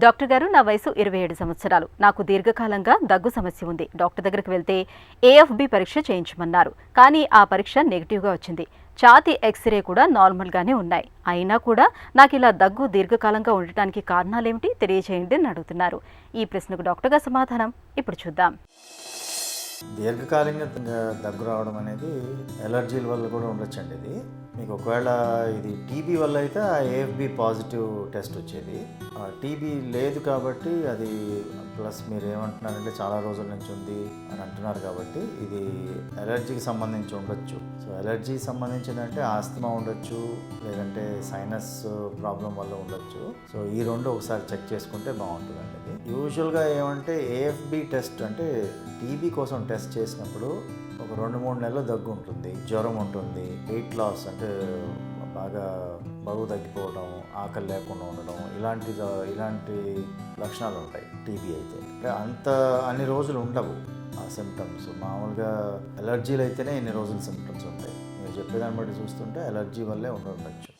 Doctor గారు, నా వయసు 27 సంవత్సరాలు. నాకు దీర్ఘకాలంగా దగ్గు సమస్య ఉంది. డాక్టర్ దగ్గరికి వెళ్తే AFB పరీక్ష చేయించమన్నారు. కానీ ఆ పరీక్ష నెగిటివ్గా వచ్చింది. ఛాతీ ఎక్స్రే కూడా నార్మల్గానే ఉన్నాయి. అయినా కూడా నాకు ఇలా దగ్గు దీర్ఘకాలంగా ఉండటానికి కారణాలేమిటి తెలియజేయండి అని అడుగుతున్నారు. ఈ ప్రశ్నకు డాక్టర్ గారి సమాధానం ఇప్పుడు చూద్దాం. దీర్ఘకాలికంగా దగ్గు రావడం అనేది ఎలర్జీల వల్ల కూడా ఉండొచ్చండి. ఇది మీకు ఒకవేళ ఇది టీబీ వల్ల అయితే ఆ AFB పాజిటివ్ టెస్ట్ వచ్చేది. టీబీ లేదు కాబట్టి అది ప్లస్ మీరు ఏమంటున్నారంటే చాలా రోజుల నుంచి ఉంది అని అంటున్నారు కాబట్టి ఇది ఎలర్జీకి సంబంధించి ఉండొచ్చు. సో ఎలర్జీకి సంబంధించిందంటే ఆస్తమా ఉండొచ్చు, లేదంటే సైనస్ ప్రాబ్లం వల్ల ఉండొచ్చు. సో ఈ రెండు ఒకసారి చెక్ చేసుకుంటే బాగుంటుందండి. ఇది యూజువల్గా ఏమంటే AFB టెస్ట్ అంటే టీబీ కోసం టెస్ట్ చేసినప్పుడు ఒక 2-3 నెలలు దగ్గు ఉంటుంది, జ్వరం ఉంటుంది, వెయిట్ లాస్ అంటే బాగా బరువు తగ్గిపోవడం, ఆకలి లేకుండా ఉండడం, ఇలాంటి లక్షణాలు ఉంటాయి టీబీ అయితే. అంటే అన్ని రోజులు ఉండవు ఆ సిమ్టమ్స్. మామూలుగా ఎలర్జీలు అయితేనే ఇన్ని రోజులు సిమ్టమ్స్ ఉంటాయి. మీరు చెప్పేదాన్ని బట్టి చూస్తుంటే ఎలర్జీ వల్లే ఉండొచ్చు.